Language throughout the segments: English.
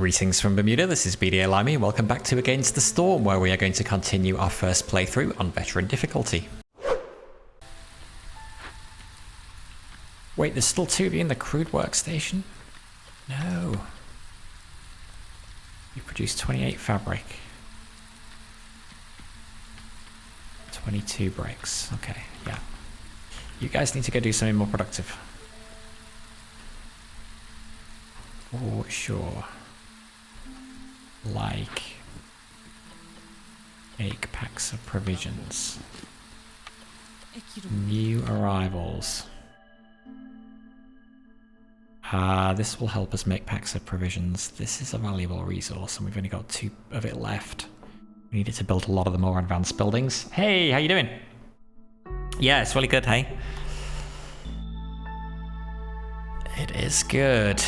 Greetings from Bermuda, this is BDA Limey, and welcome back to Against the Storm, where we are going to continue our first playthrough on Veteran difficulty. Wait, there's still 2 of you in the crude workstation? No. You produced 28 fabric. 22 bricks, okay, yeah. You guys need to go do something more productive. For sure. Like 8 packs of provisions. New arrivals. This will help us make packs of provisions. This is a valuable resource and we've only got 2 of it left. We needed to build a lot of the more advanced buildings. Hey, how you doing? Yeah, it's really good, hey? It is good.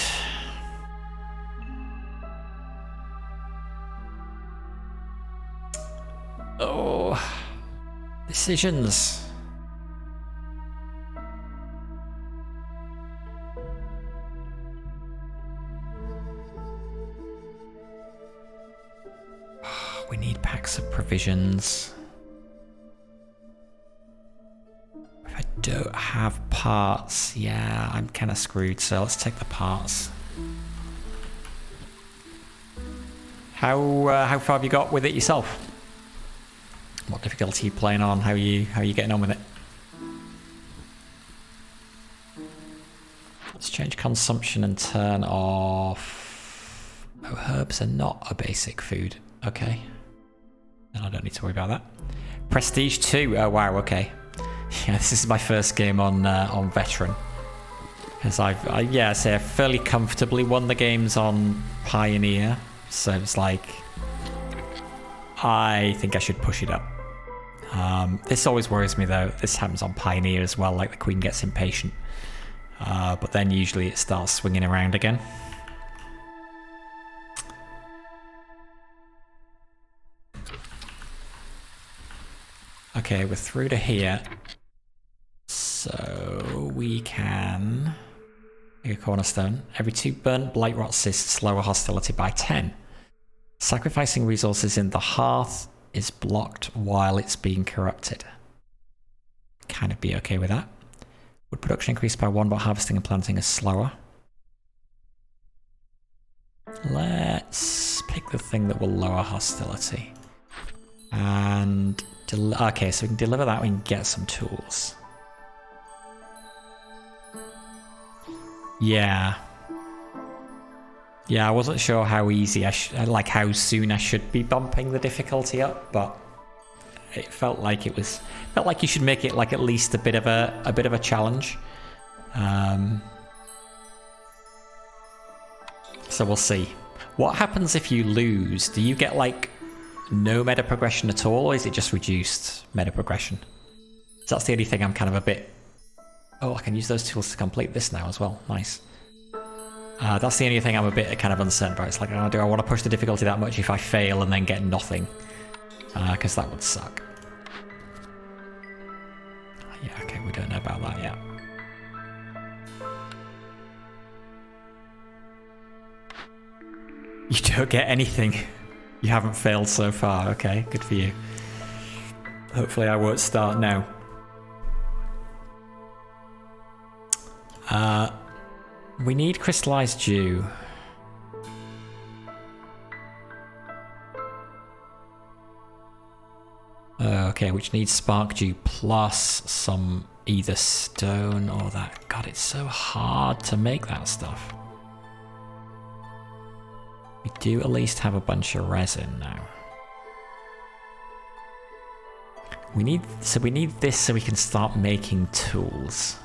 Oh, decisions. We need packs of provisions. If I don't have parts, yeah, I'm kind of screwed, so let's take the parts. How far have you got with it yourself? What difficulty are you playing on? How are you getting on with it? Let's change consumption and turn off... Oh, herbs are not a basic food. Okay. No, I don't need to worry about that. Prestige 2. Oh wow, okay. Yeah, this is my first game on Veteran. Because I fairly comfortably won the games on Pioneer. So it's like... I think I should push it up. This always worries me though. This happens on Pioneer as well, like the Queen gets impatient. But then usually it starts swinging around again. Okay, we're through to here. So we can make a cornerstone. Every 2 burnt blight rot cysts lower hostility by 10. Sacrificing resources in the hearth is blocked while it's being corrupted. Kind of be okay with that. Wood production increased by 1, but harvesting and planting is slower. Let's pick the thing that will lower hostility. And... okay, so we can deliver that, we can get some tools. Yeah. Yeah, I wasn't sure how easy how soon I should be bumping the difficulty up, but it felt like you should make it like at least a bit of a challenge. So we'll see. What happens if you lose? Do you get like no meta progression at all, or is it just reduced meta progression? So that's the only thing I'm kind of a bit... Oh, I can use those tools to complete this now as well. Nice. That's the only thing I'm a bit kind of uncertain about. It's like, oh, do I want to push the difficulty that much if I fail and then get nothing? Because that would suck. Yeah, okay, we don't know about that yet. You don't get anything. You haven't failed so far. Okay, good for you. Hopefully I won't start now. We need crystallized dew. Okay, which needs spark dew plus some either stone or that. God, it's so hard to make that stuff. We do at least have a bunch of resin now. We need this so we can start making tools.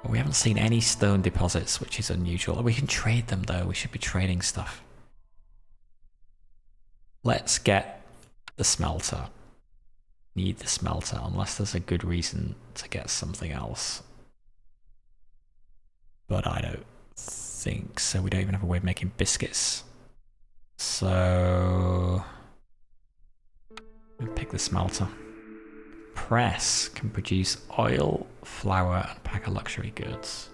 But we haven't seen any stone deposits, which is unusual. We can trade them though, we should be trading stuff. Let's get the smelter. Need the smelter, unless there's a good reason to get something else. But I don't think so. We don't even have a way of making biscuits. So... we'll pick the smelter. Press can produce oil, flour, and pack of luxury goods.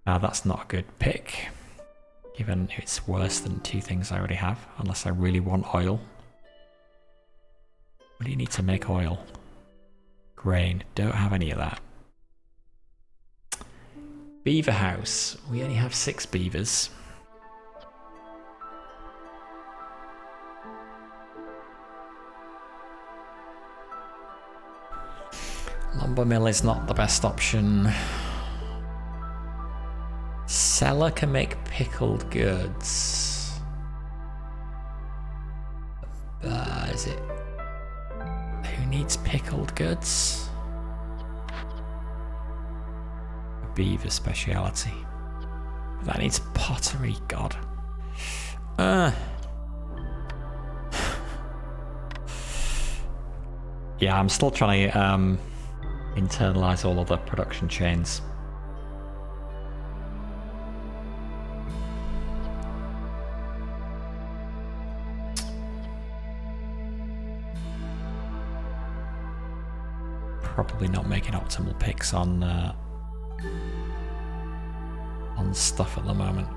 Now that's not a good pick. Even if it's worse than 2 things I already have, unless I really want oil. What do you need to make oil? Grain. Don't have any of that. Beaver house. We only have 6 beavers. Lumber mill is not the best option. Cellar can make pickled goods. Is it? Who needs pickled goods? A beaver speciality. That needs pottery, God. Yeah, I'm still trying to internalize all of the production chains. Probably not making optimal picks on stuff at the moment.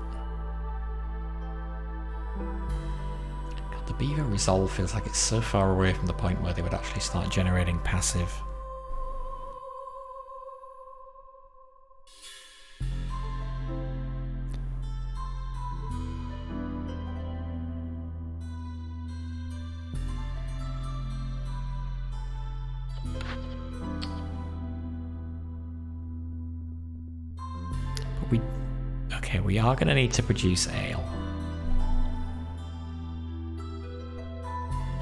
God, the beaver resolve feels like it's so far away from the point where they would actually start generating passive. We are going to need to produce ale.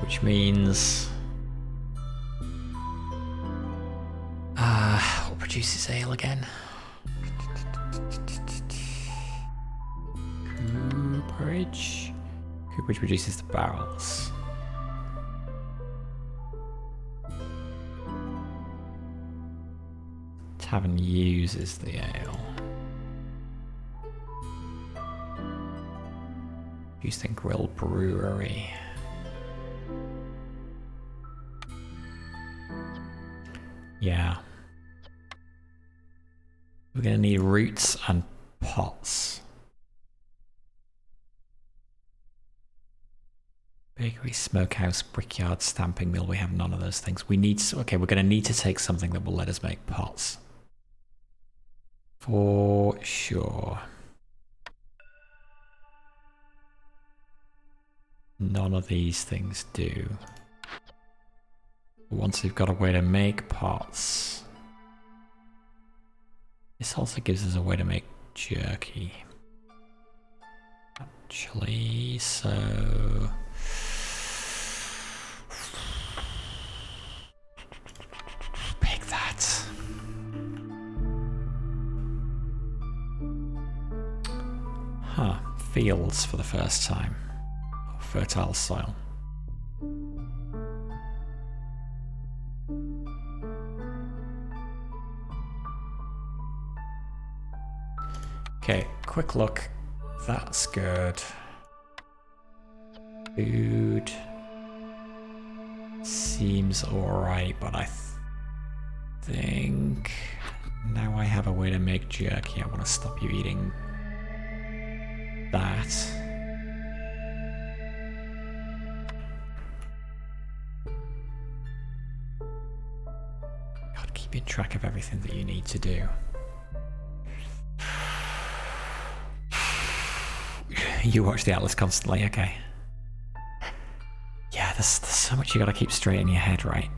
Which means... what produces ale again? Cooperage? Cooperage produces the barrels. Tavern uses the ale. Houston Grill Brewery. Yeah. We're gonna need roots and pots. Bakery, smokehouse, brickyard, stamping mill. We have none of those things. We need to, okay, we're gonna need to take something that will let us make pots. For sure. None of these things do. Once we've got a way to make pots, this also gives us a way to make jerky. Actually, so... pick that. Huh, fields for the first time. Fertile soil. Okay, quick look. That's good. Food seems alright, but I think now I have a way to make jerky. I want to stop you eating that. Keeping track of everything that you need to do. You watch the Atlas constantly, okay. Yeah, there's so much you gotta keep straight in your head, right?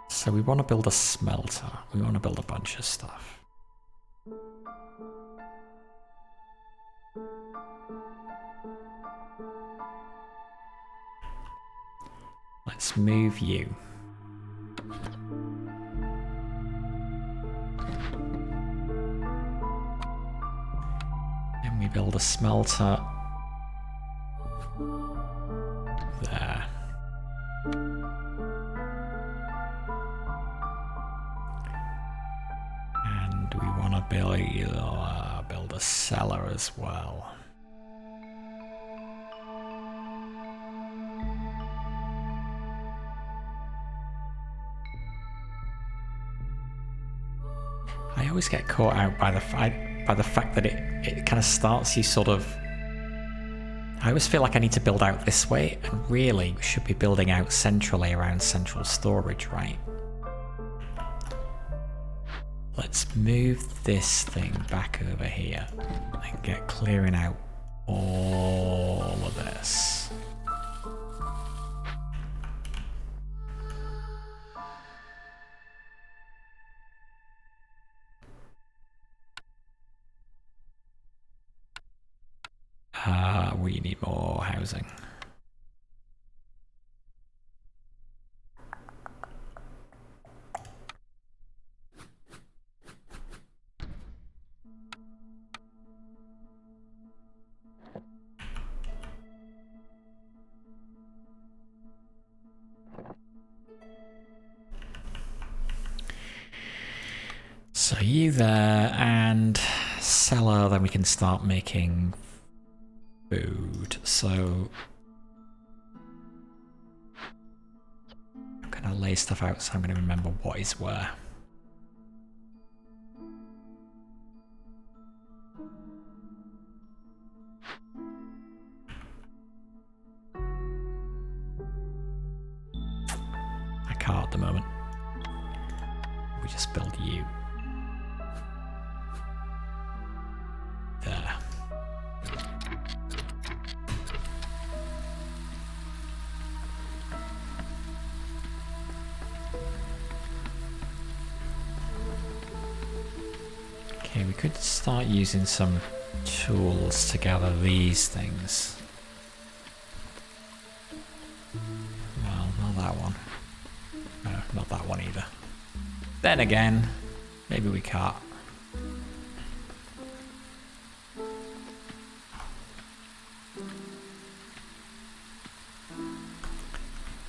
So we want to build a smelter. We want to build a bunch of stuff. Let's move you. And we build a smelter there. And we want to build a cellar as well. always get caught out by the fact that it kind of starts you sort of... I always feel like I need to build out this way, and really we should be building out centrally around central storage, right? Let's move this thing back over here and get clearing out all of this. We need more housing. So you there, and cellar, then we can start making food. So I'm gonna lay stuff out so I'm gonna remember what is where. I can't at the moment. We just build you. There. Okay, we could start using some tools to gather these things. Well, not that one. No, not that one either. Then again, maybe we can't.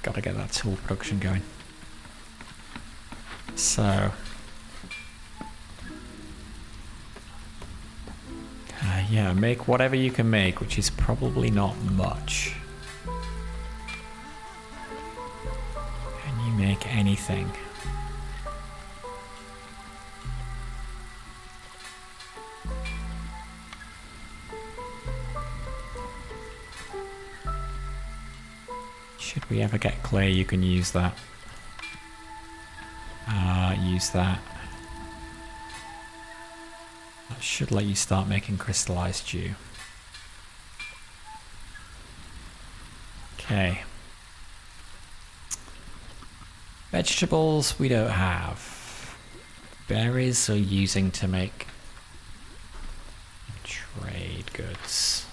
Gotta get that tool production going. So... yeah, make whatever you can make, which is probably not much. Can you make anything? Should we ever get clay, you can use that. Use that. That should let you start making crystallized dew. Okay. Vegetables we don't have. Berries are using to make trade goods.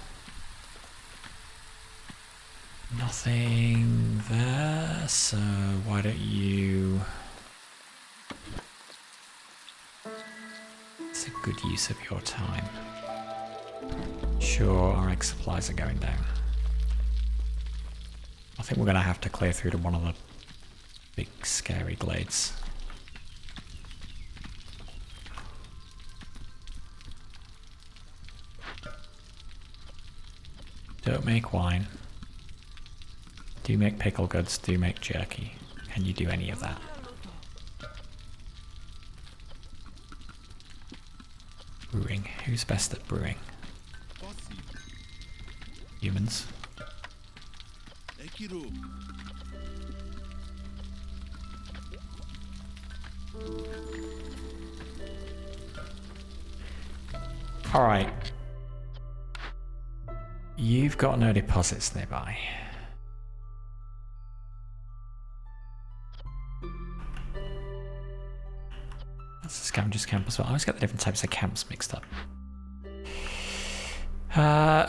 Nothing there, so why don't you... It's a good use of your time. Sure, our egg supplies are going down. I think we're going to have to clear through to one of the big scary glades. Don't make wine. Do make pickle goods, do make jerky. Can you do any of that? Brewing. Who's best at brewing? Humans. Alright. You've got no deposits nearby. That's a scavenger's camp as well. I always get the different types of camps mixed up.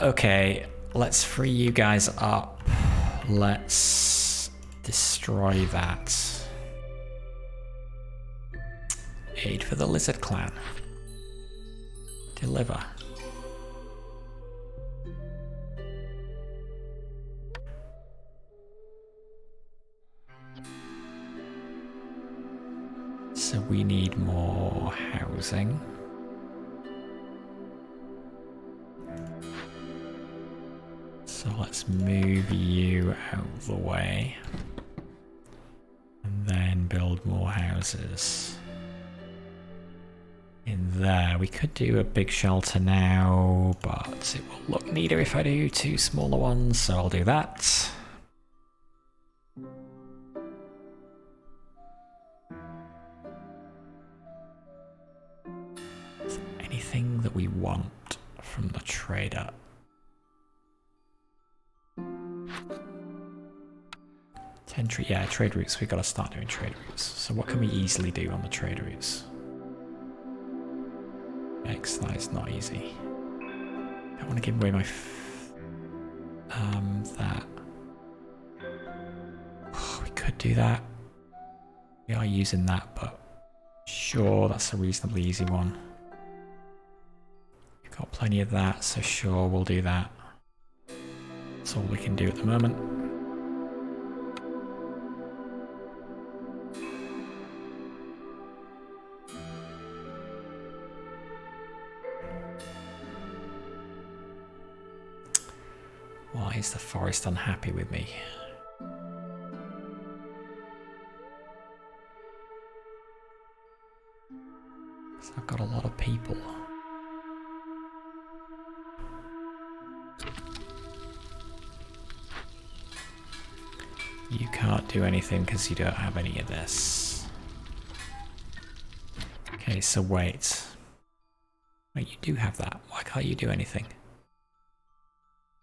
Okay, let's free you guys up. Let's destroy that. Aid for the lizard clan. Deliver. So we need more housing. So let's move you out of the way. And then build more houses. in there. We could do a big shelter now, but it will look neater if I do 2 smaller ones, so I'll do that. Is there anything that we want from the trader? Yeah, trade routes. We've got to start doing trade routes. So what can we easily do on the trade routes? X, that is not easy. I don't want to give away my that. Oh, we could do that. We are using that, but sure, that's a reasonably easy one. We've got plenty of that, so sure, we'll do that. That's all we can do at the moment. Why is the forest unhappy with me? So I've got a lot of people. You can't do anything because you don't have any of this. Okay, so wait. Wait, you do have that. Why can't you do anything?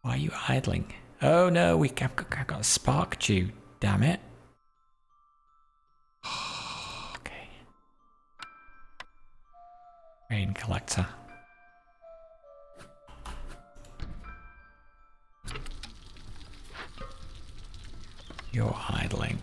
Why are you idling? Oh no, I've got a spark due, damn it. Okay. Rain collector. You're idling.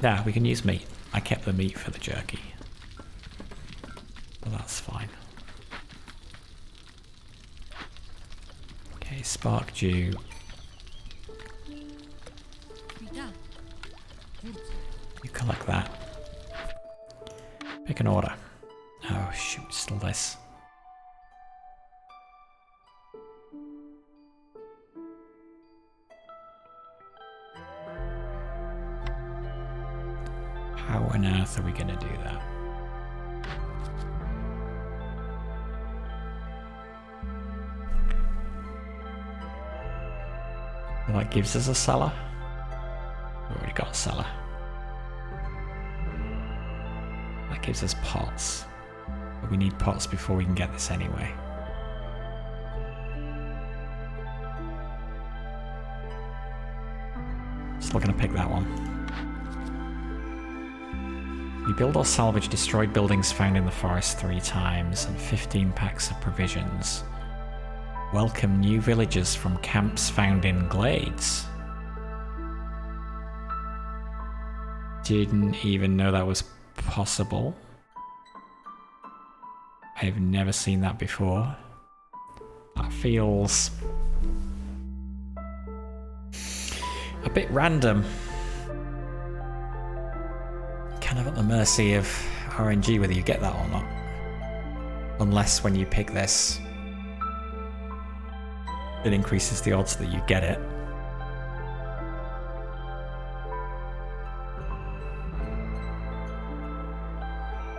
Yeah, we can use meat. I kept the meat for the jerky. Well, that's fine. Okay, spark dew. You collect that. Make an order. Oh shoot, still this. How on earth are we going to do that? Well, that gives us a cellar. We've already got a cellar. That gives us pots. But we need pots before we can get this anyway. Still going to pick that one. We build or salvage destroyed buildings found in the forest 3 times and 15 packs of provisions. Welcome new villagers from camps found in glades. Didn't even know that was possible. I've never seen that before. That feels a bit random. Kind of at the mercy of RNG whether you get that or not. Unless when you pick this, it increases the odds that you get it.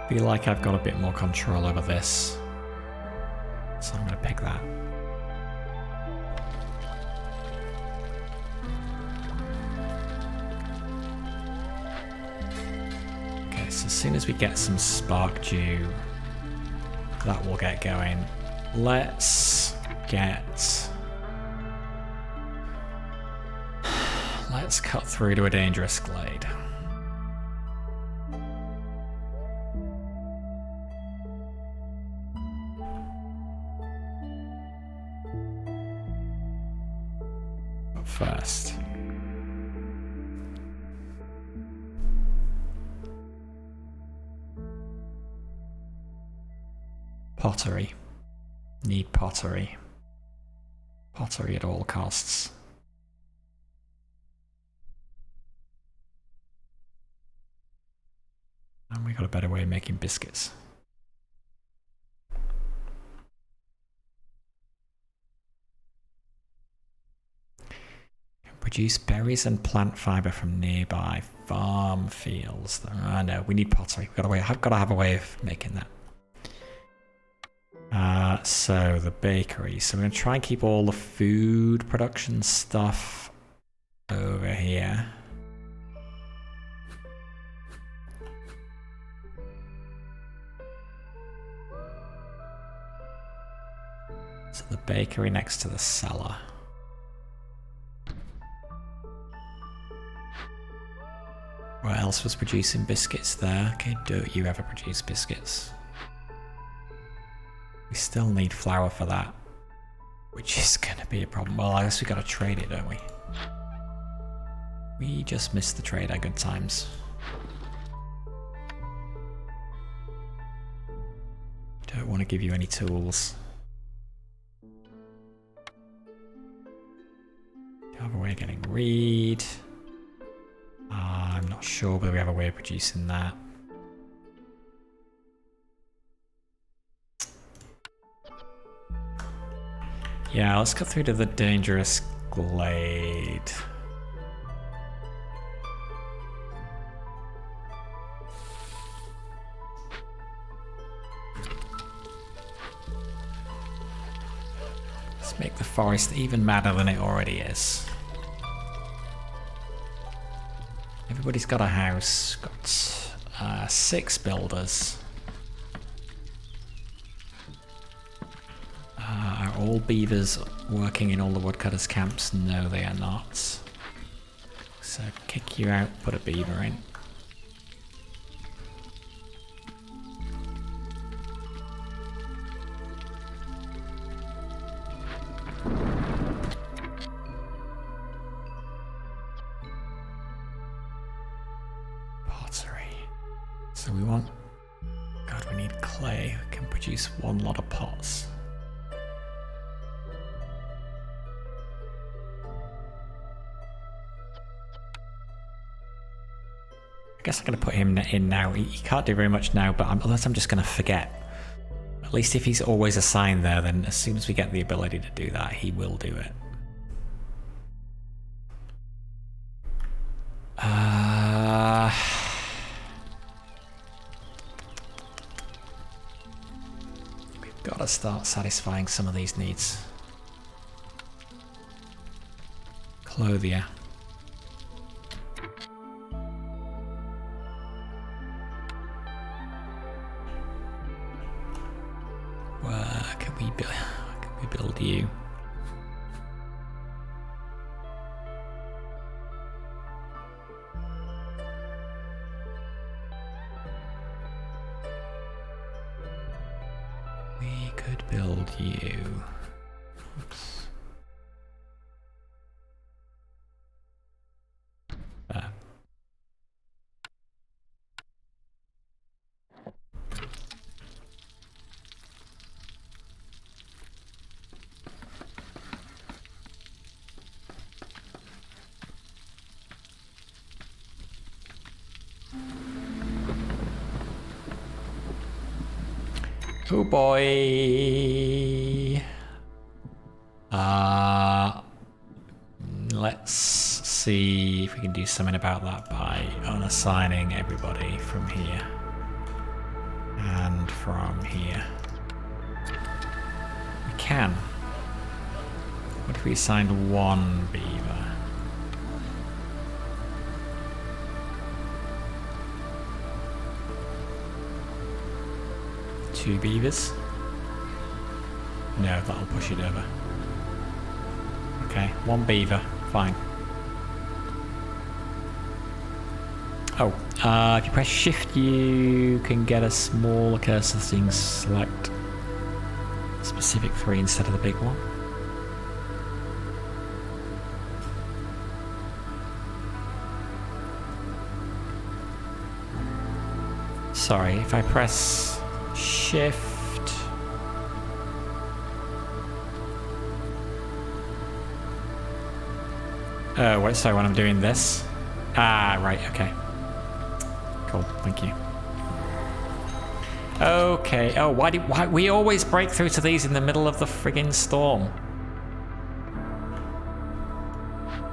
Feel like I've got a bit more control over this. So I'm going to pick that. Okay, so as soon as we get some spark dew, that will get going. Let's cut through to a dangerous glade. But first, pottery. Need pottery. Pottery at all costs. And we got a better way of making biscuits. Produce berries and plant fiber from nearby farm fields. I know, we need pottery. I've got to have a way of making that. So the bakery. So we're going to try and keep all the food production stuff over here. So the bakery next to the cellar. What else was producing biscuits there? Okay, don't you ever produce biscuits. We still need flour for that, which is going to be a problem. Well, I guess we got to trade it, don't we? We just missed the trade at good times. Don't want to give you any tools. Do you have a way of getting reed? I'm not sure whether we have a way of producing that. Yeah, let's go through to the dangerous glade. Let's make the forest even madder than it already is. Everybody's got a house. Got 6 builders. Are all beavers working in all the woodcutters' camps? No, they are not. So kick you out, put a beaver in. Pottery. So we want... God, we need clay. We can produce 1 lot of pots. I guess I'm going to put him in now. He can't do very much now, but unless I'm just going to forget. At least if he's always assigned there, then as soon as we get the ability to do that, he will do it. We've got to start satisfying some of these needs. Clothier. Where can we build you? We could build you. Oops. There. Oh boy. Let's see if we can do something about that by unassigning everybody from here. And from here. We can. What if we assigned 1 beaver? Two beavers? No, that'll push it over. Okay, 1 beaver, fine. Oh, if you press shift you can get a smaller cursor thing, select specific 3 instead of the big one. Sorry, if I press shift. Oh, wait, sorry, when I'm doing this. Ah, right, okay. Cool, thank you. Okay, oh, why we always break through to these in the middle of the friggin' storm?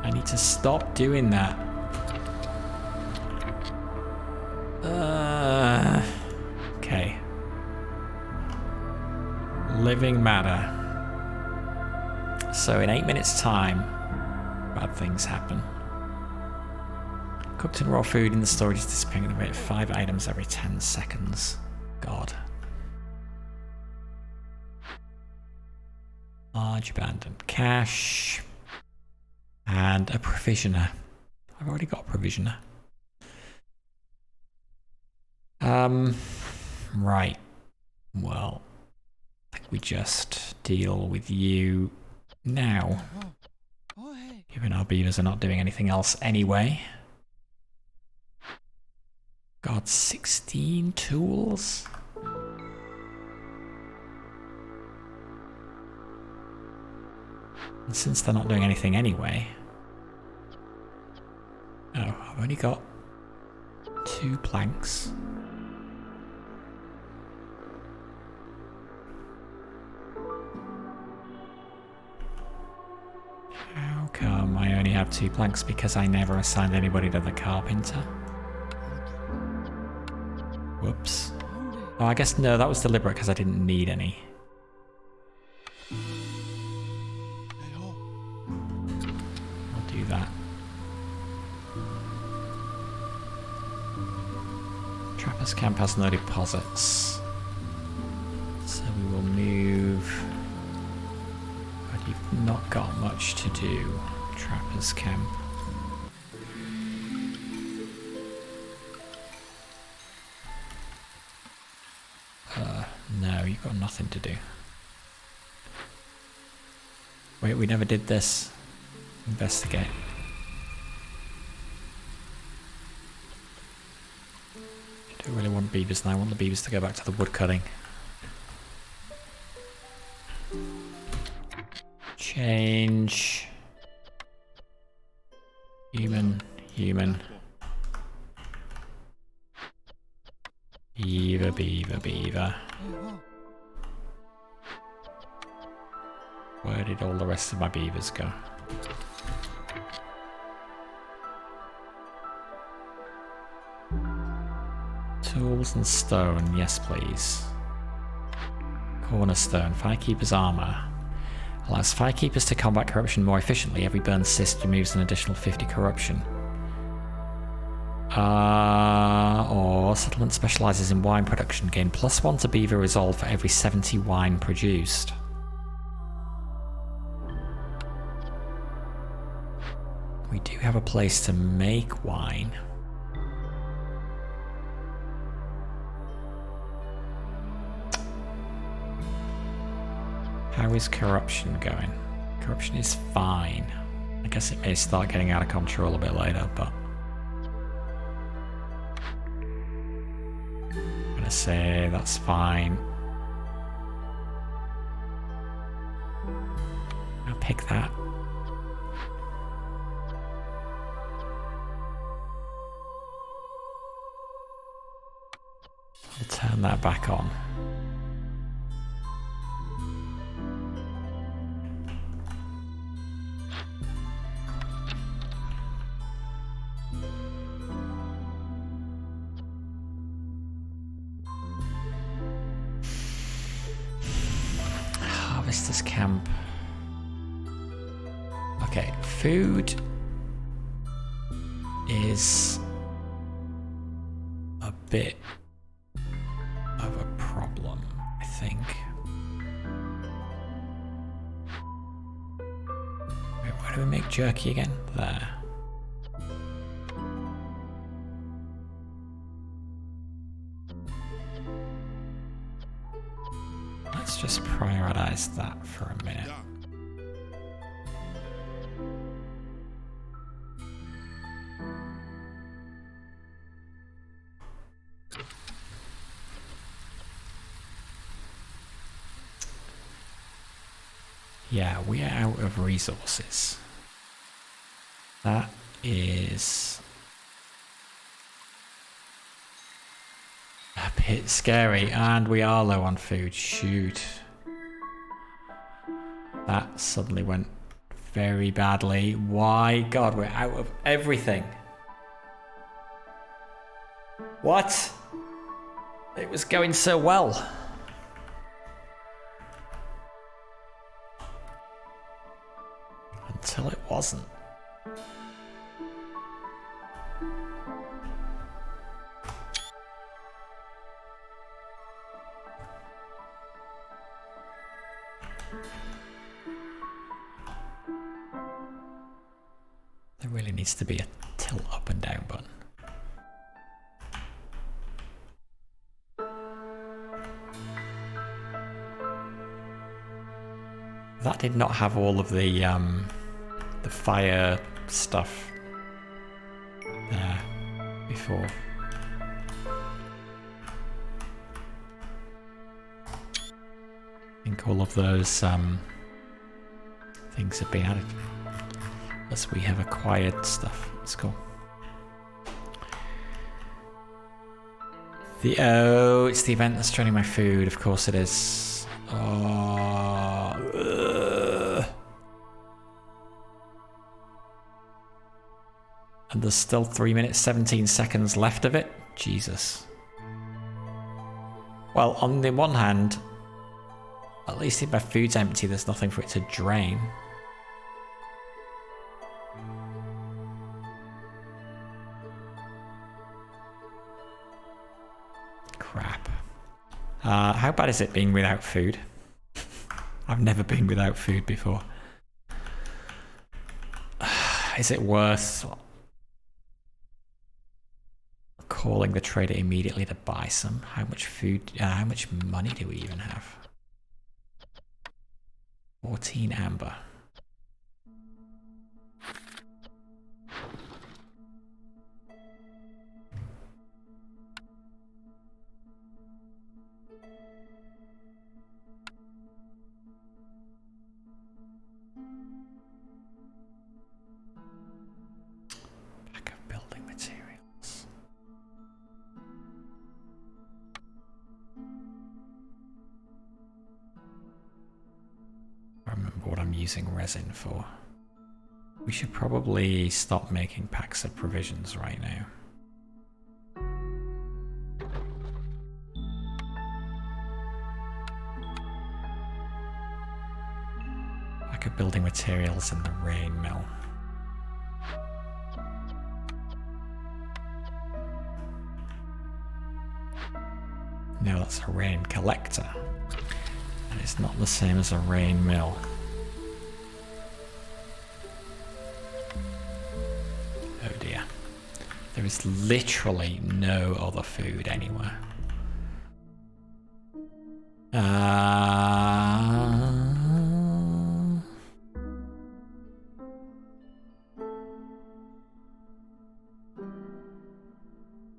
I need to stop doing that. Okay. Living matter. So in 8 minutes time, bad things happen. Cooked and raw food in the storage is disappearing at the rate of 5 items every 10 seconds. God. Large abandoned cache. And a provisioner. I've already got a provisioner. Right. Well, I think we just deal with you now. Given our beavers are not doing anything else anyway. God, 16 tools? And since they're not doing anything anyway... Oh, I've only got 2 planks. How come I only have 2 planks? Because I never assigned anybody to the carpenter. Whoops. Oh, I guess no, that was deliberate because I didn't need any. I'll do that. Trapper's camp has no deposits. So we will move... But you've not got much to do, Trapper's camp. No, you've got nothing to do. Wait, we never did this. Investigate. I don't really want beavers now. I want the beavers to go back to the wood cutting. Change. Human. Human. Beaver, beaver, beaver. Where did all the rest of my beavers go? Tools and stone, yes please. Cornerstone, Firekeeper's armor. Allows Firekeepers to combat corruption more efficiently. Every burn cyst removes an additional 50 corruption. Or settlement specializes in wine production. Gain +1 to beaver resolve for every 70 wine produced. We do have a place to make wine. How is corruption going? Corruption is fine. I guess it may start getting out of control a bit later, but... I'm gonna say that's fine. I'll pick that. I'll turn that back on. Harvester's camp. Okay, food is a bit of a problem, I think. Wait, where do we make jerky again? There. Let's just prioritize that for a minute. Yeah, we are out of resources. That is a bit scary, and we are low on food. Shoot. That suddenly went very badly. Why? God, we're out of everything. What? It was going so well. Until it wasn't. There really needs to be a tilt up and down button. That did not have all of the fire stuff there before. I think all of those things have been added as we have acquired stuff. It's cool. It's the event that's draining my food. Of course it is. And there's still 3 minutes 17 seconds left of it. Jesus. Well, on the one hand, at least if my food's empty, there's nothing for it to drain. Crap. How bad is it being without food? I've never been without food before. Is it worth calling the trader immediately to buy some? How much food, how much money do we even have? 14 amber. Pack of building materials. I remember what I'm using resin for. We should probably stop making packs of provisions right now. Pack of building materials in the rain mill. No, that's a rain collector. And it's not the same as a rain mill. Oh dear. There is literally no other food anywhere.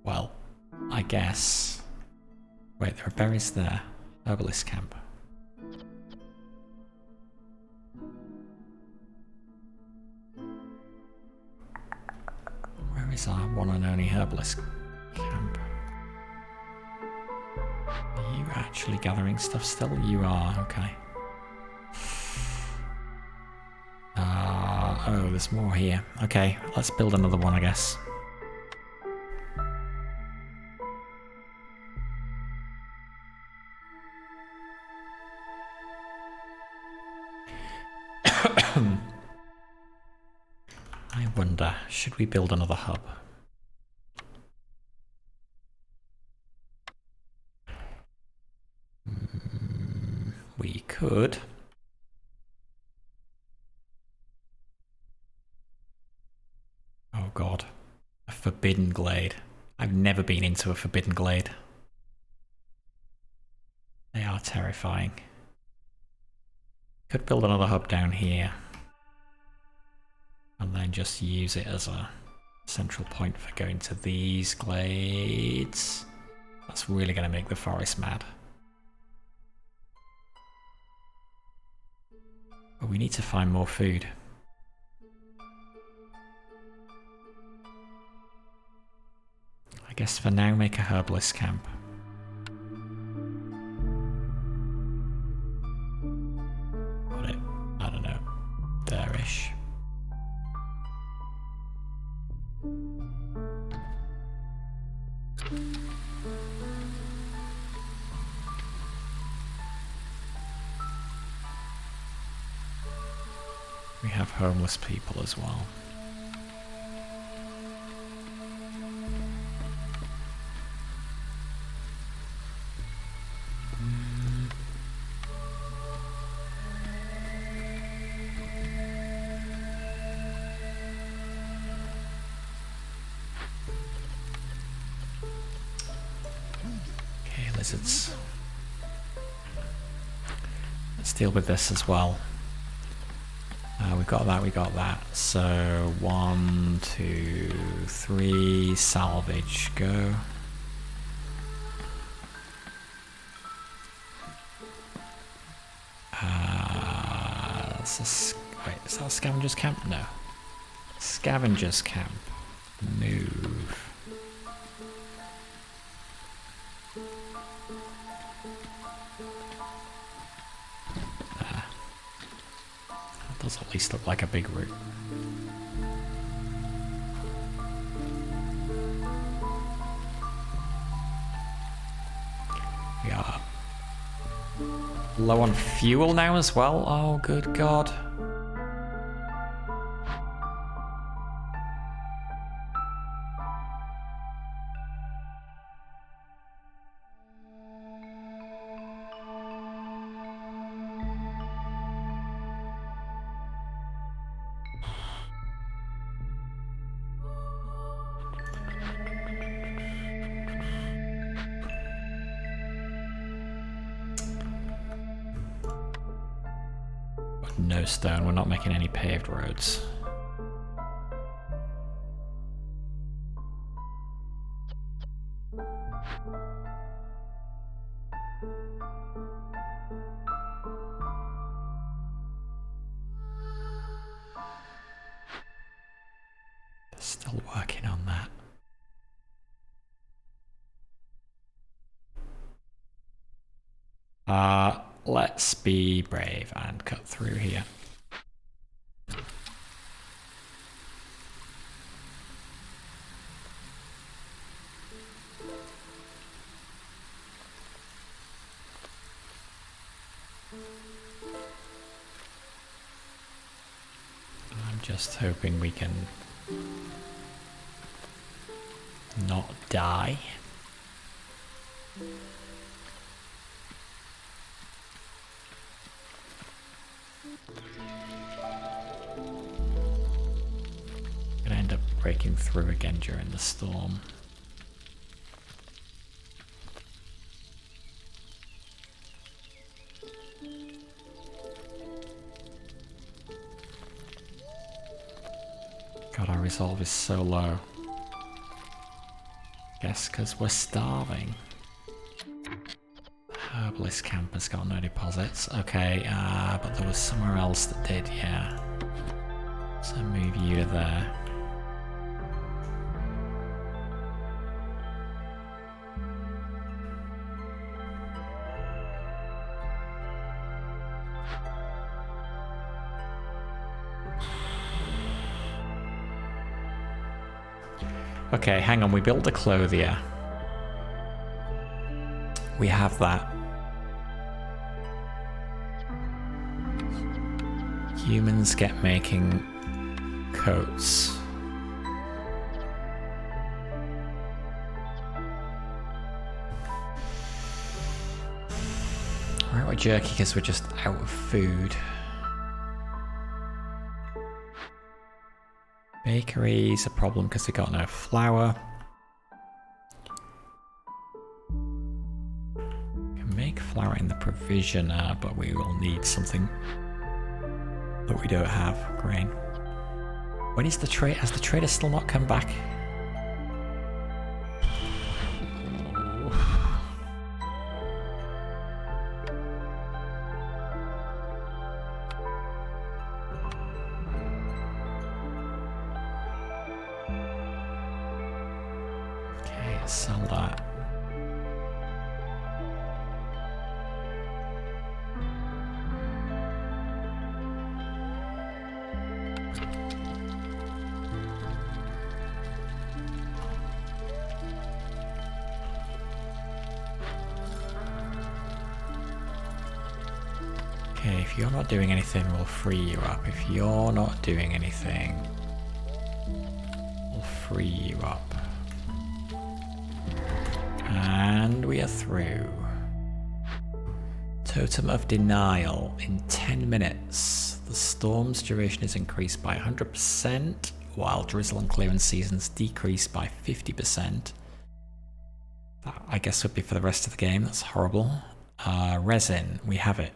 Well, I guess. Wait, there are berries there. Herbalist camp. Where is our one and only herbalist camp? Are you actually gathering stuff still? You are, okay. Oh, there's more here. Okay, let's build another one, I guess. I wonder, should we build another hub? We could. Oh god, a forbidden glade. I've never been into a forbidden glade. They are terrifying. Could build another hub down here. And then just use it as a central point for going to these glades. That's really going to make the forest mad. But we need to find more food. I guess for now, make a herbalist camp. Put it, I don't know, there-ish. We have homeless people as well. Okay, lizards. Let's deal with this as well. We got that. So 1, 2, 3, salvage, go. Wait, is that a scavenger's camp? No. Scavenger's camp. Move. Does at least look like a big route. We are low on fuel now as well. Oh, good God. No stone, we're not making any paved roads. Still working on that. Let's be brave and cut through here. I'm just hoping we can not die. Gonna end up breaking through again during the storm. God, our resolve is so low. Guess because we're starving. Herbalist camp has got no deposits. Okay, but there was somewhere else that did, yeah. So move you to there. Okay, hang on, we built the clothier. We have that. Humans get making coats. Alright, we're jerky because we're just out of food. Bakery's a problem because we got no flour. We can make flour in the provisioner, but we will need something that we don't have. Grain. When is the trade? Has the trader still not come back? Sell that. Okay, if you're not doing anything, we'll free you up. If you're not doing anything, we'll free you up. And we are through. Totem of Denial. In 10 minutes, the storm's duration is increased by 100%, while drizzle and clearance seasons decrease by 50%. That, I guess, would be for the rest of the game. That's horrible. Resin, we have it.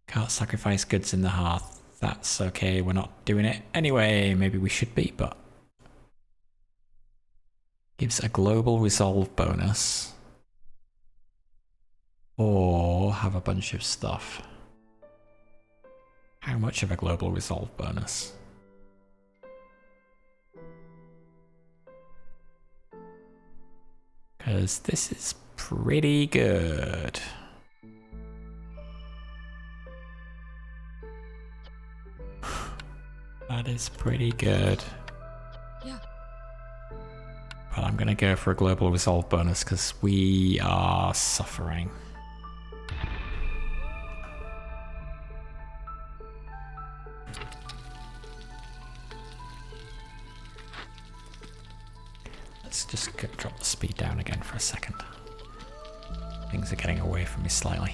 Can't sacrifice goods in the hearth. That's okay, we're not doing it anyway. Maybe we should be, but... Gives a global resolve bonus. Or have a bunch of stuff. How much of a global resolve bonus? Because this is pretty good. That is pretty good. Yeah. But I'm gonna go for a global resolve bonus because we are suffering. Let's just drop the speed down again for a second. Things are getting away from me slightly.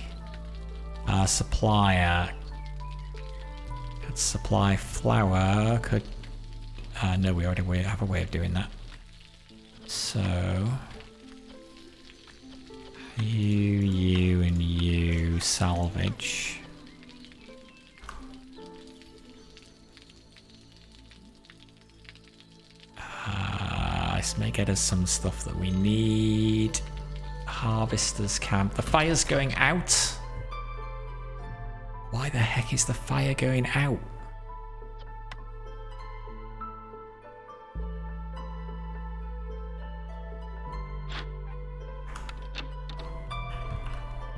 Supplier. Could supply flour. Could... no, we already have a way of doing that. So... You, and you salvage. This may get us some stuff that we need. Harvester's camp. The fire's going out? Why the heck is the fire going out?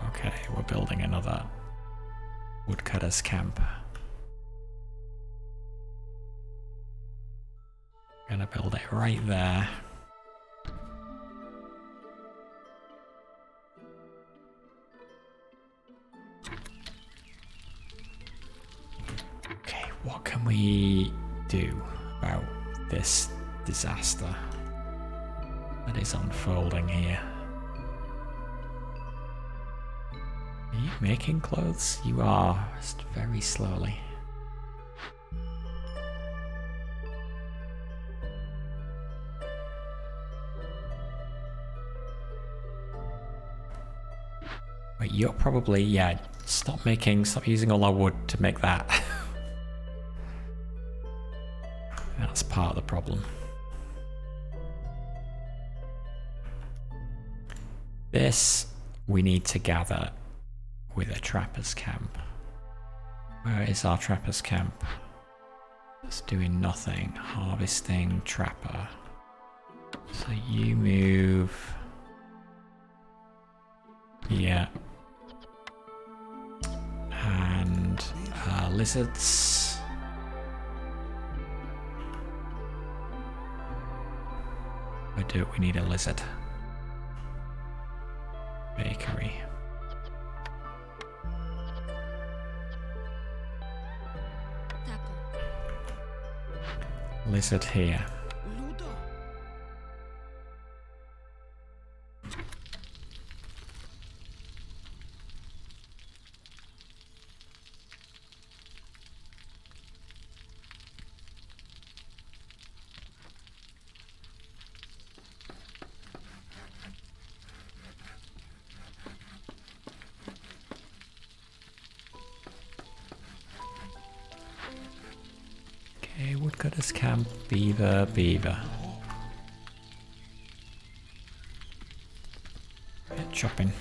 Okay, we're building another woodcutter's camp. Gonna build it right there. Okay, what can we do about this disaster that is unfolding here? Are you making clothes? You are, just very slowly. Wait, you're probably, yeah, stop using all our wood to make that. That's part of the problem. This we need to gather with a trapper's camp. Where is our trapper's camp? It's doing nothing. Harvesting trapper. So you move... Yeah. And lizards. We need a lizard. Bakery. Lizard here. Okay, woodcutter's camp, beaver. Get chopping.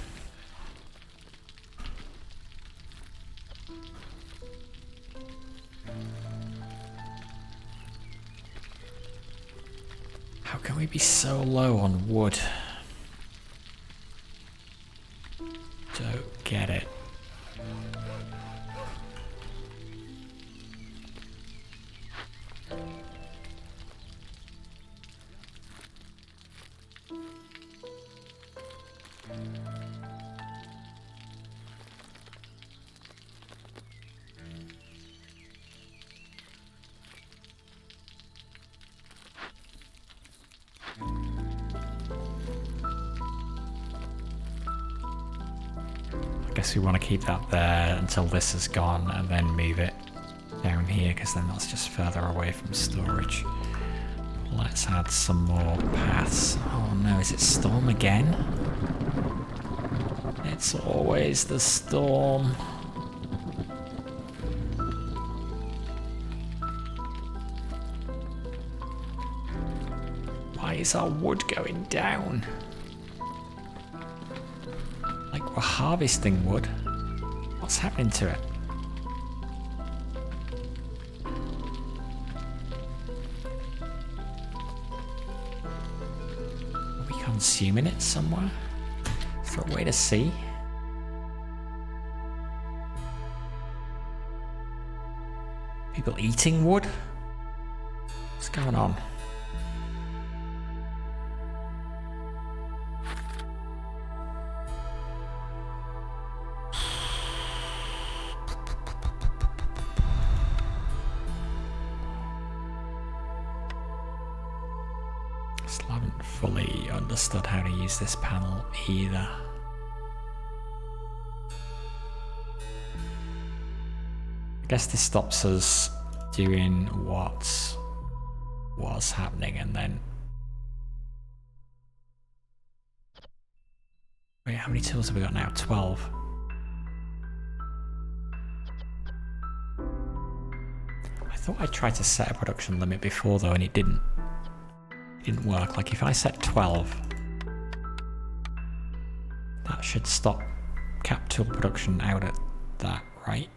How can we be so low on wood? Don't get it. Guess we want to keep that there until this is gone and then move it down here because then that's just further away from storage. Let's add some more paths. Oh no, is it storm again? It's always the storm. Why is our wood going down? Like we're harvesting wood. What's happening to it? Are we consuming it somewhere? Is there a way to see? People eating wood? What's going on? Still haven't fully understood how to use this panel either. I guess this stops us doing what was happening and then... Wait, how many tools have we got now? 12. I thought I tried to set a production limit before though and it didn't. It didn't work. Like if I set 12, that should stop cap tool production out at that, right?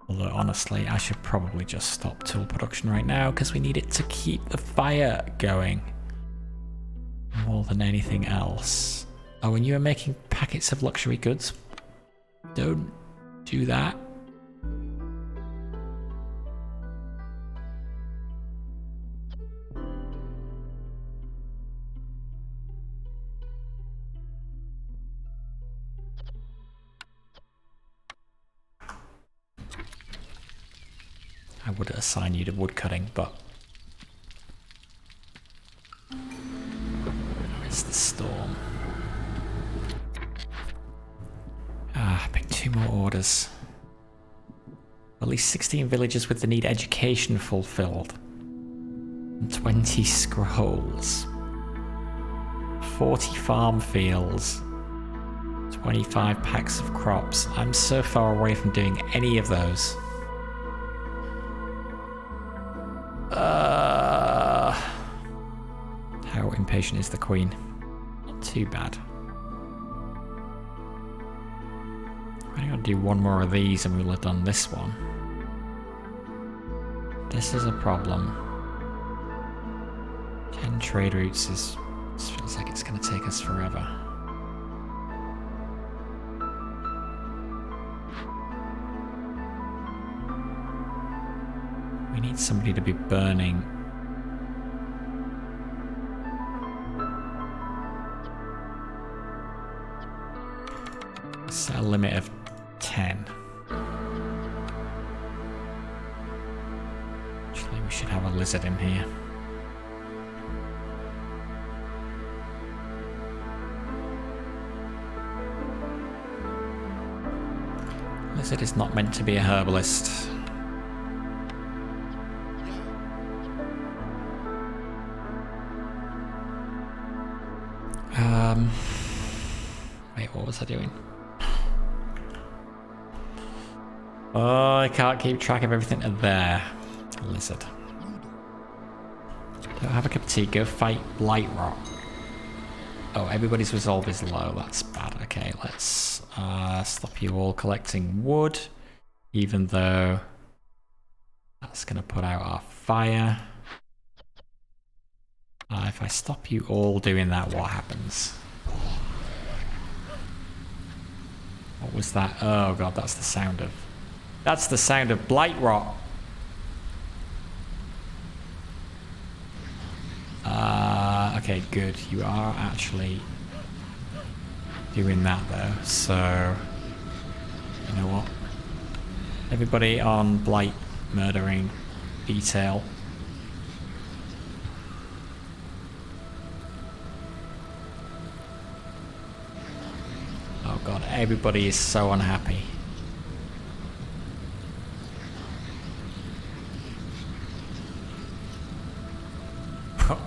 Although honestly, I should probably just stop tool production right now because we need it to keep the fire going more than anything else. Oh, and you are making packets of luxury goods? Don't do that. I would assign you to wood cutting, but where's the storm? Pick 2 more orders. At least 16 villages with the need education fulfilled. And 20 scrolls. 40 farm fields. 25 packs of crops. I'm so far away from doing any of those. How impatient is the queen? Not too bad. I gotta do one more of these and we'll have done this one. This is a problem. 10 trade routes is... This feels like it's gonna take us forever. We need somebody to be burning. Set a limit of 10. Actually, we should have a lizard in here. Lizard is not meant to be a herbalist. Wait, what was I doing? Oh, I can't keep track of everything there. Lizard. Don't have a cup of tea, go fight Blight Rot. Oh, everybody's resolve is low, that's bad. Okay, let's stop you all collecting wood, even though that's gonna put out our fire. If I stop you all doing that, what happens? What was that? Oh god, that's the sound of... That's the sound of Blight Rot. Okay, good. You are actually doing that though, so... You know what? Everybody on Blight murdering detail. Oh Oh god, everybody is so unhappy.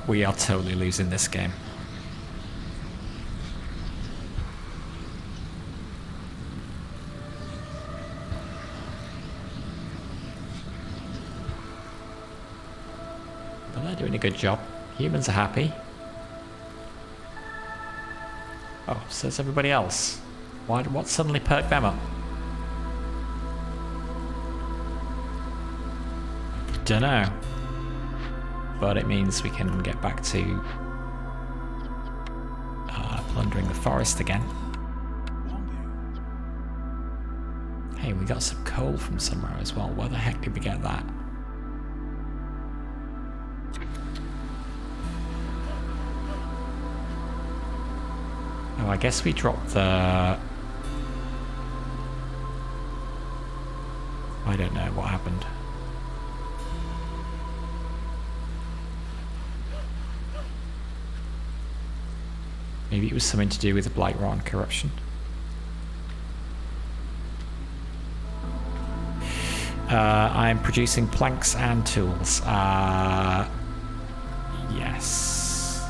We are totally losing this game. But they're doing a good job. Humans are happy. Oh, so is everybody else. What suddenly perked them up? Dunno. But it means we can get back to plundering the forest again. Hey, we got some coal from somewhere as well. Where the heck did we get that? Oh, I guess we dropped the... I don't know what happened. Maybe it was something to do with the Blightrot and corruption. I'm producing planks and tools. Yes.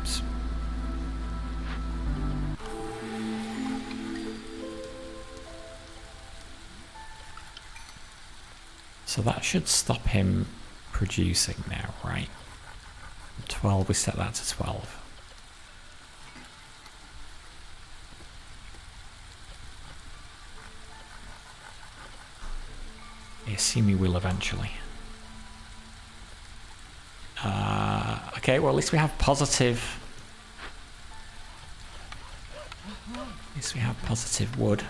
Oops. So that should stop him producing now, right? 12, we set that to 12. I assume he will eventually. Okay, well at least we have positive... At least we have positive wood.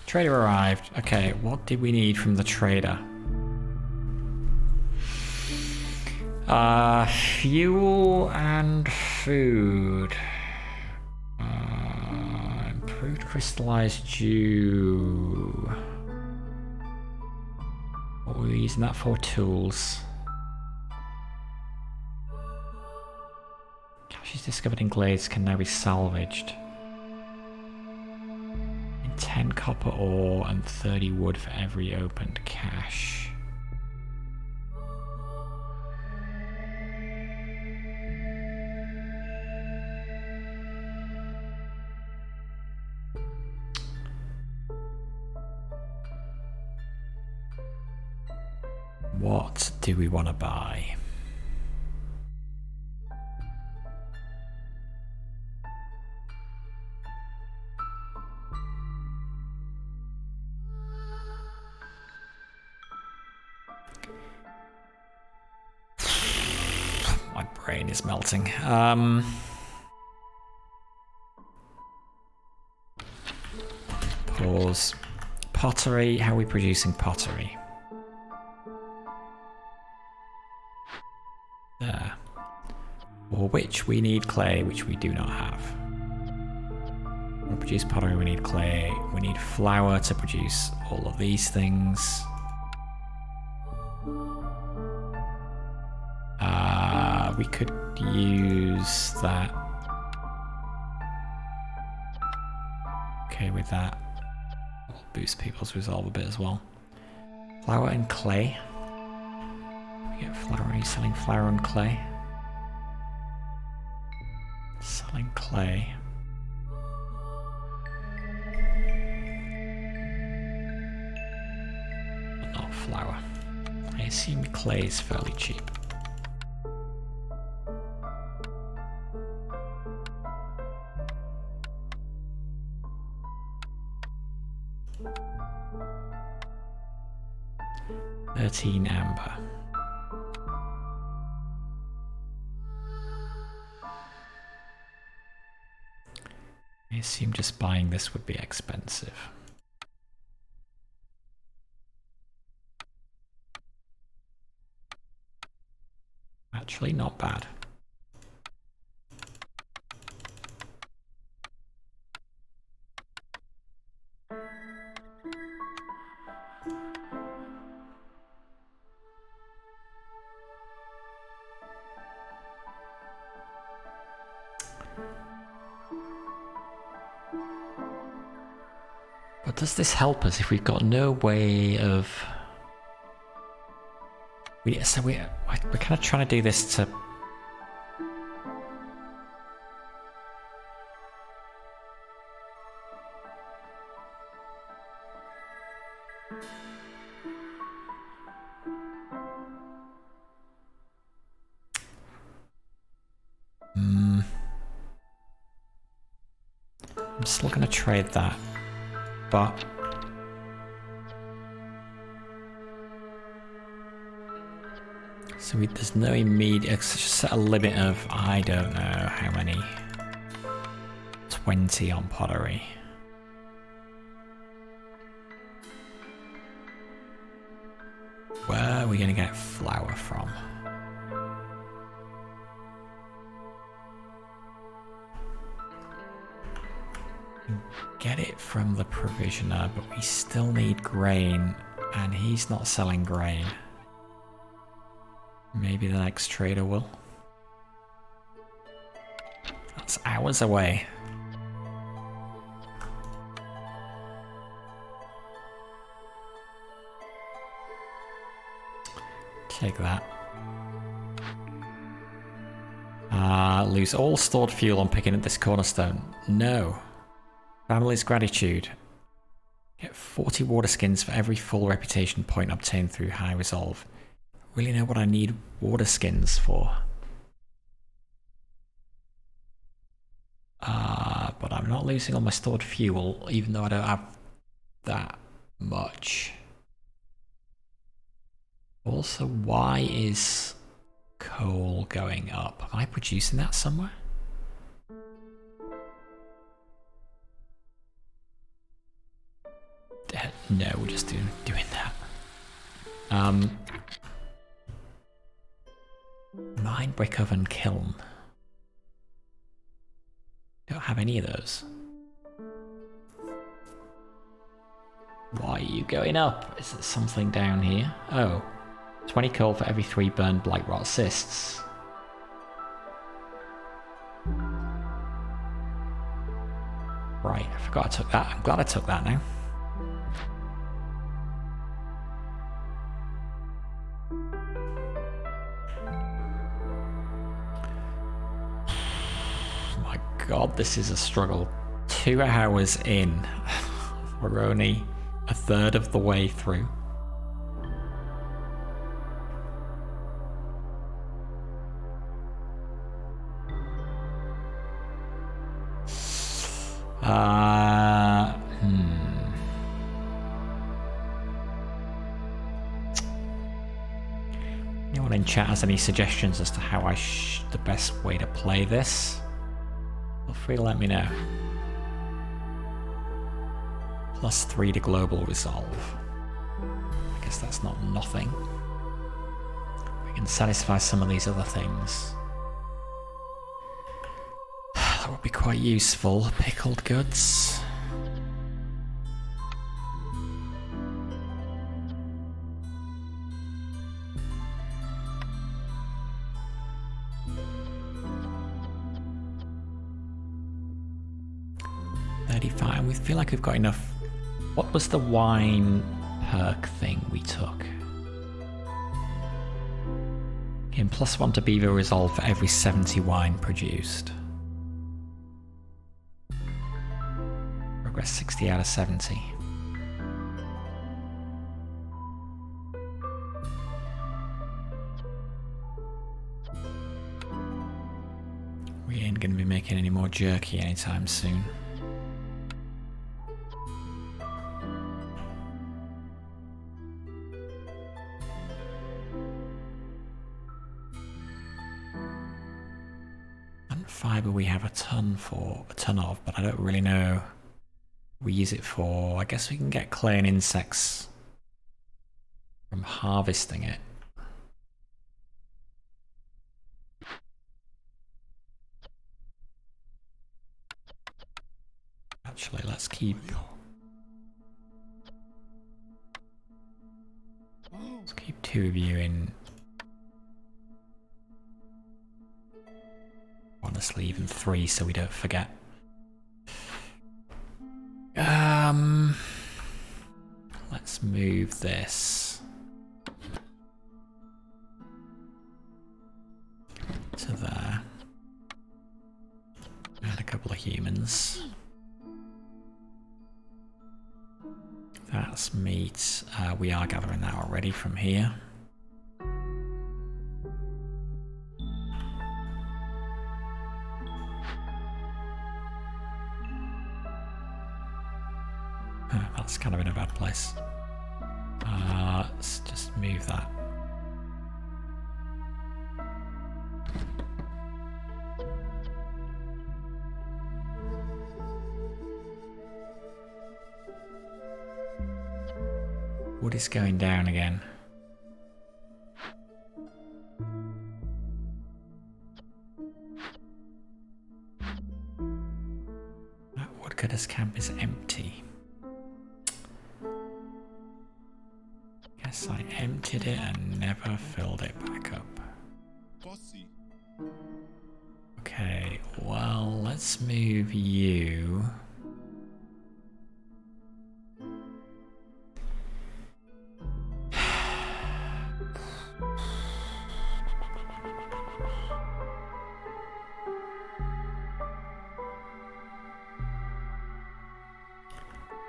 Trader arrived. Okay, what did we need from the trader? Fuel and food. Improved crystallized dew. What were we using that for? Tools. Caches discovered in glades can now be salvaged. 10 copper ore and 30 wood for every opened cache. What do we want to buy? My brain is melting. Pause. Pottery. How are we producing pottery? There. For which we need clay, which we do not have. To produce pottery, we need clay. We need flour to produce all of these things. We could use that. Okay with that. We'll boost people's resolve a bit as well. Flour and clay. We get flour. Are you selling flour and clay? Selling clay. But not flour. I assume clay is fairly cheap. Amber. I assume just buying this would be expensive. Actually, not bad. does this help us if we've got no way of... we're kind of trying to do this to... I'm still going to trade that, but... so there's no immediate... just set a limit of, I don't know how many... 20 on pottery. Where are we going to get flour from? Get it from the provisioner, but we still need grain, and he's not selling grain. Maybe the next trader will. That's hours away. Take that. Lose all stored fuel on picking up this cornerstone. No. Family's gratitude. Get 40 water skins for every full reputation point obtained through high resolve. Really know what I need water skins for. But I'm not losing all my stored fuel, even though I don't have that much. Also, why is coal going up? Am I producing that somewhere? No, we're just doing that. Mine, brick oven, kiln. Don't have any of those. Why are you going up? Is there something down here? Oh. 20 coal for every 3 burned blight rot cysts. Right, I forgot I took that. I'm glad I took that now. My god, this is a struggle. 2 hours in. We're only a third of the way through. Anyone in chat has any suggestions as to how the best way to play this? Feel free to let me know. +3 to global resolve. I guess that's not nothing. We can satisfy some of these other things. That would be quite useful. Pickled goods. $35. We feel like we've got enough. What was the wine perk thing we took? Gain +1 to beaver resolve for every 70 wine produced. Progress 60 out of 70. We ain't gonna be making any more jerky anytime soon. Fiber we have a ton of, but I don't really know what we use it for. I guess we can get clay and insects from harvesting it. Actually, let's keep 2 of you in. Honestly, even 3 so we don't forget. move this to there. And a couple of humans. That's meat. We are gathering that already from here. That's kind of in a bad place. Let's just move that. Wood is going down again. That woodcutter's camp is empty. Guess I emptied it and never filled it back up. Okay, well, let's move you.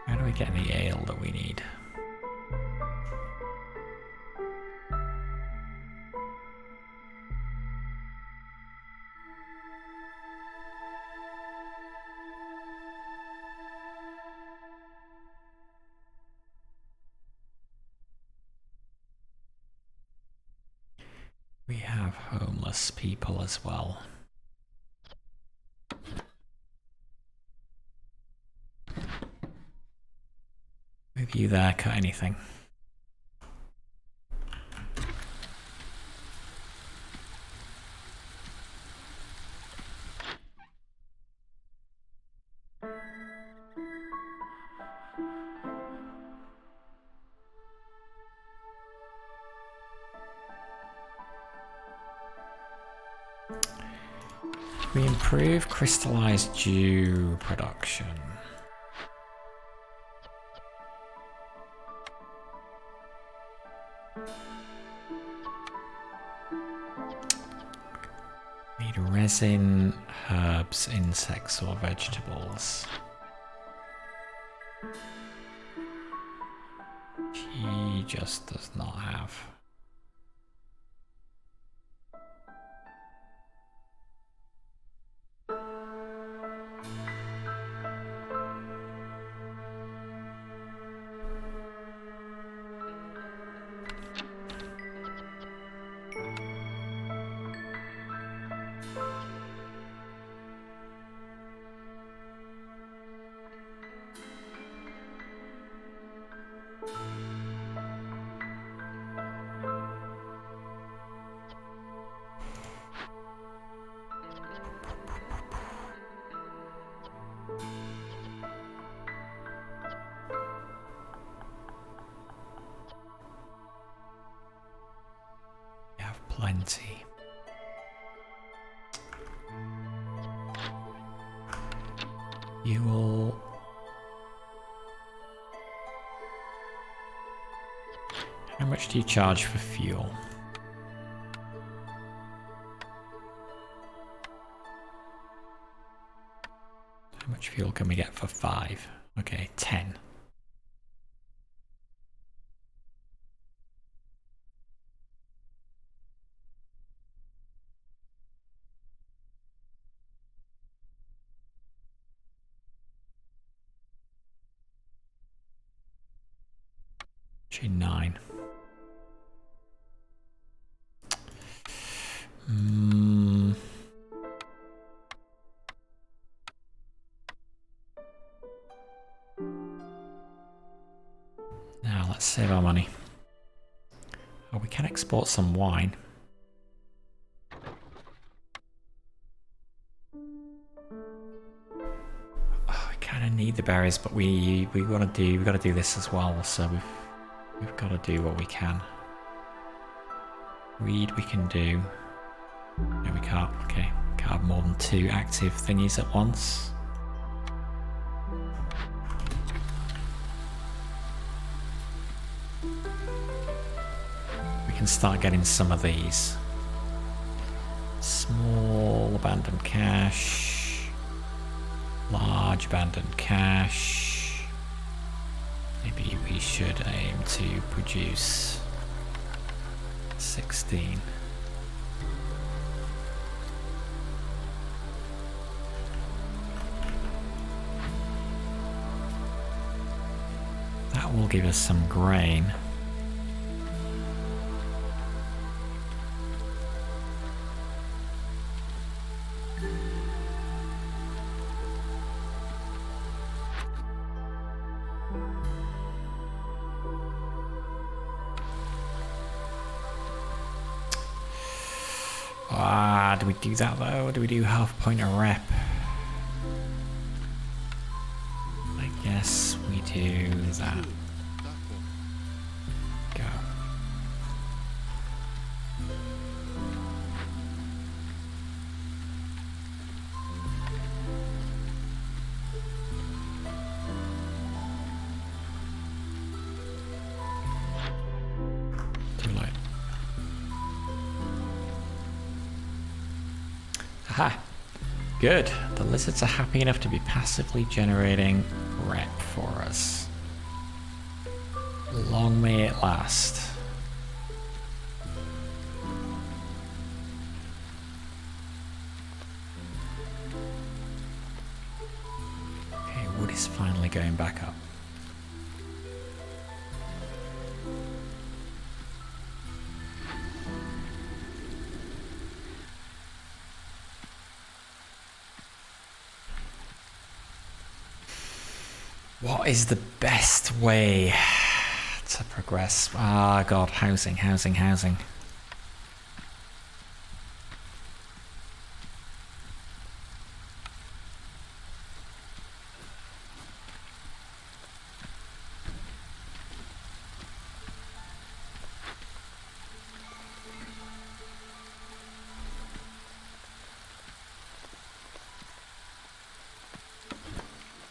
How do we get the ale that we need? We have homeless people as well. Move you there, cut anything. We improve crystallized dew production. Need resin, herbs, insects, or vegetables. She just does not have. Plenty. You will. How much do you charge for fuel? How much fuel can we get for 5? Okay, 10. Actually 9. Now let's save our money. Oh, we can export some wine. Oh, we kind of need the berries, but we gotta do this as well. So we've got to do what we can. Read we can do. No, we can't. Okay, can't have more than 2 active thingies at once. can start getting some of these. Small abandoned cache. Large abandoned cache. Maybe we should aim to produce 16. That will give us some grain. Do we do that though? Or do we do half point a rep? I guess we do that. Go. Too late. Aha! Good. The lizards are happy enough to be passively generating rep for us. Long may it last. Okay, wood is finally going back up. What is the best way to progress? Ah, God, housing.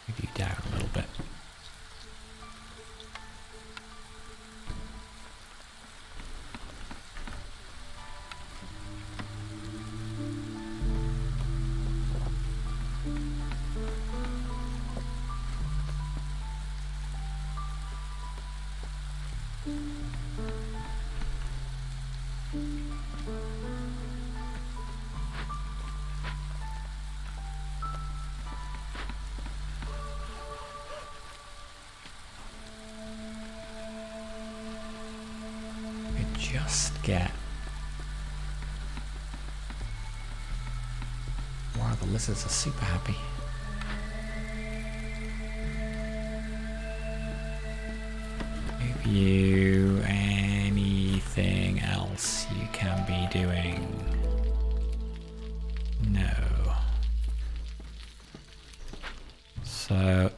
Maybe down a little bit. Just get... Wow, the lizards are super happy. Maybe you... anything else you can be doing? No. So...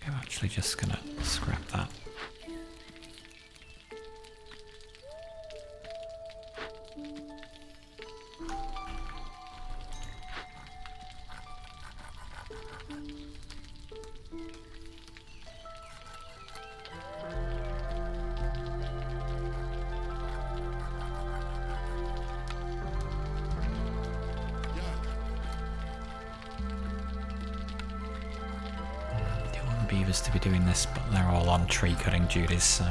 I'm actually just gonna scrap that. Beavers to be doing this, but they're all on tree cutting duties, so...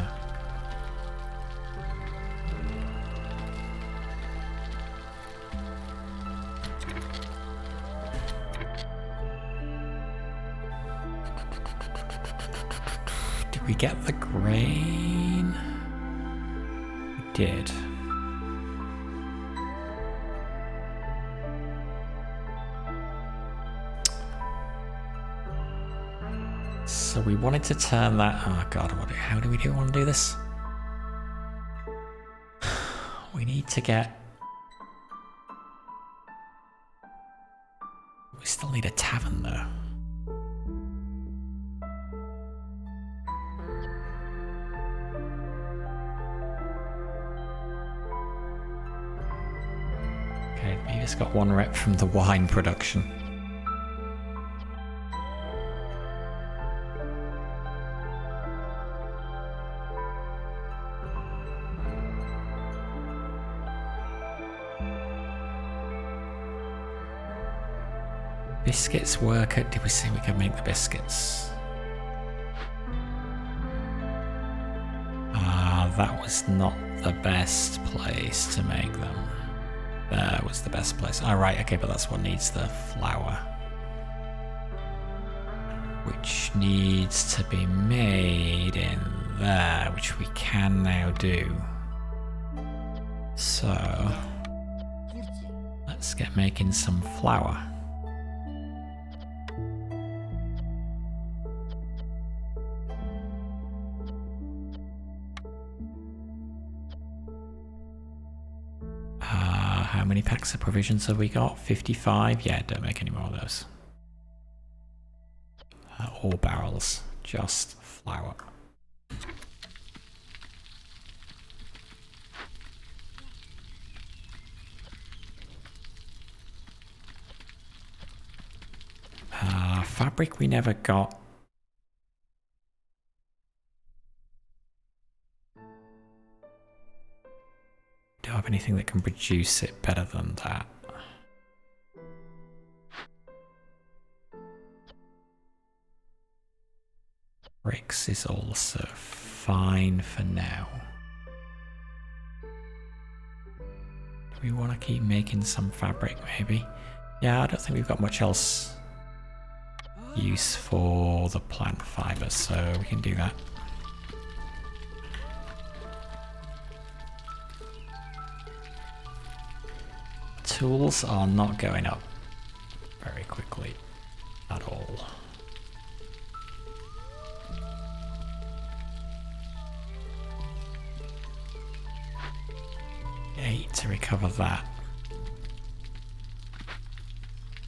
Did we get the grain? We did. So we wanted to turn that... Oh God, how do we want to do this? We need to get... We still need a tavern though. Okay, we just got one rep from the wine production. biscuits work? Did we say we could make the biscuits? That was not the best place to make them. There was the best place. Right, okay, but that's what needs the flour. Which needs to be made in there, which we can now do. So, let's get making some flour. How many packs of provisions have we got? 55? Yeah, don't make any more of those. Or barrels, just flour. Fabric we never got. Don't have anything that can produce it better than that. Bricks is also fine for now. Do we want to keep making some fabric maybe? Yeah, I don't think we've got much else use for the plant fiber, so we can do that. Tools are not going up very quickly at all. To recover that.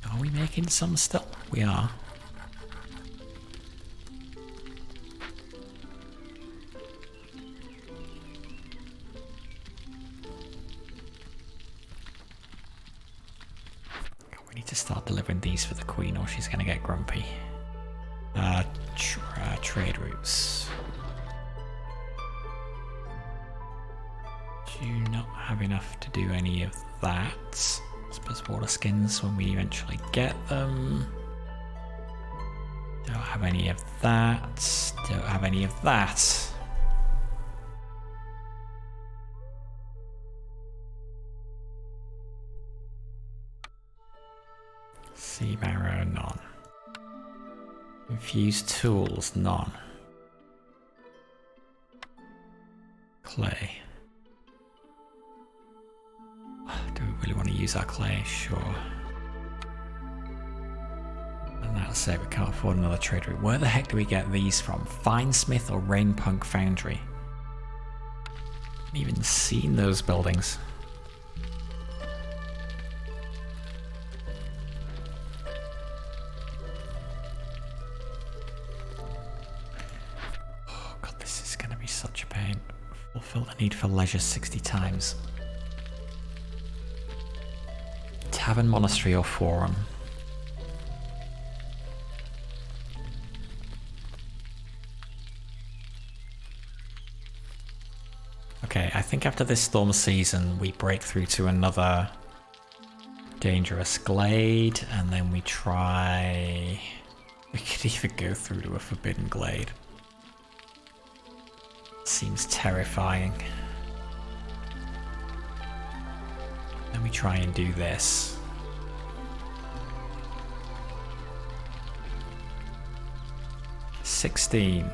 Are we making some still? We are. We need to start delivering these for the queen or she's going to get grumpy. Trade routes. Do not have enough to do any of that. I suppose water skins when we eventually get them. Don't have any of that. Don't have any of that. Sea marrow, none. Infused tools, none. Clay. Do we really want to use our clay? Sure. And that'll say we can't afford another trade route. Where the heck do we get these from? Finesmith or Rainpunk Foundry? I haven't even seen those buildings. Oh god, this is going to be such a pain. Fulfill the need for leisure 60 times. Tavern, Monastery or Forum? Okay, I think after this storm season we break through to another dangerous glade and then we try... We could even go through to a forbidden glade. Seems terrifying. Let me try and do this. 16.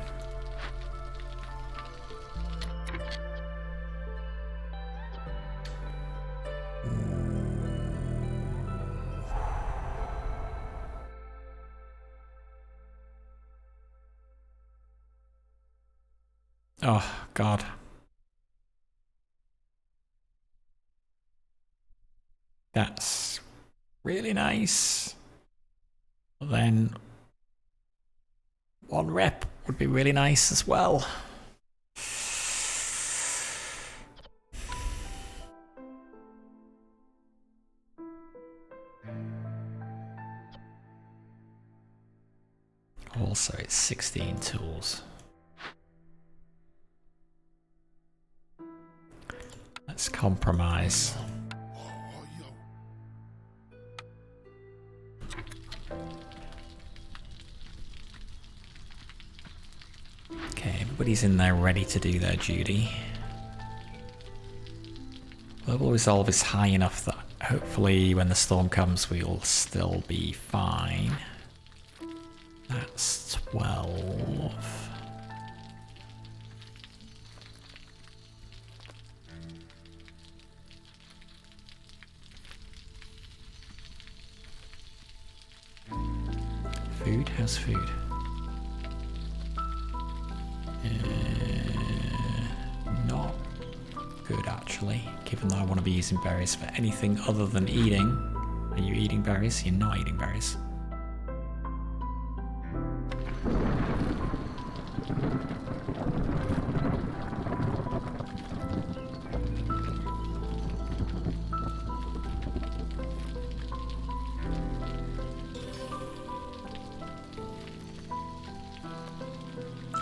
Oh, God. That's really nice. Then one rep would be really nice as well. Also, it's 16 tools. Let's compromise. Nobody's in there ready to do their duty. Global resolve is high enough that hopefully when the storm comes we'll still be fine. That's 12. Food? How's food? Not good actually, given that I want to be using berries for anything other than eating. Are you eating berries? You're not eating berries.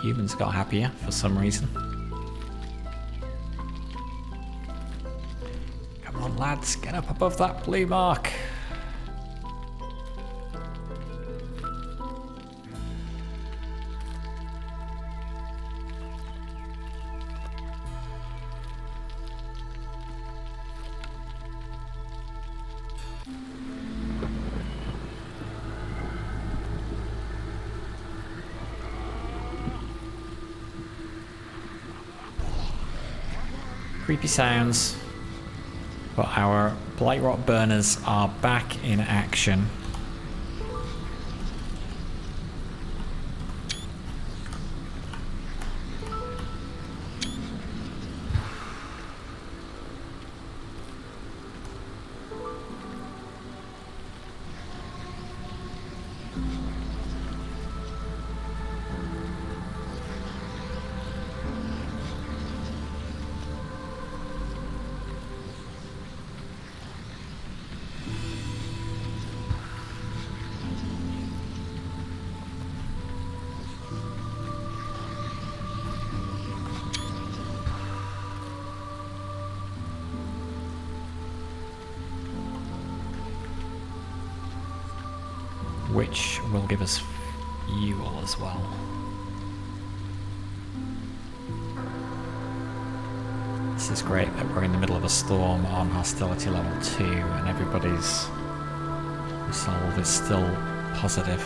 Humans got happier for some reason. Come on lads, get up above that blue mark. Creepy sounds, but our Blightrot burners are back in action. Which will give us fuel as well. This is great that we're in the middle of a storm on hostility level 2 and everybody's resolve is still positive.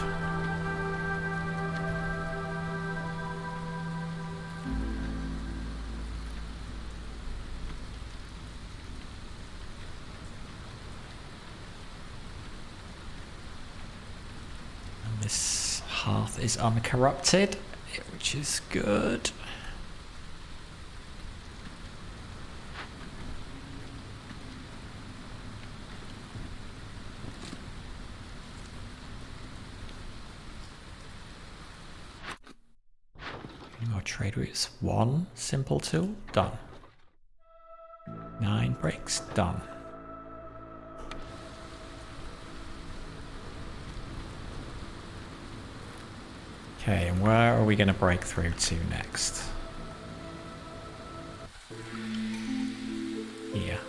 This hearth is uncorrupted, which is good. Any more trade routes? 1 simple tool, done. 9 bricks, done. Okay, and where are we going to break through to next? Here.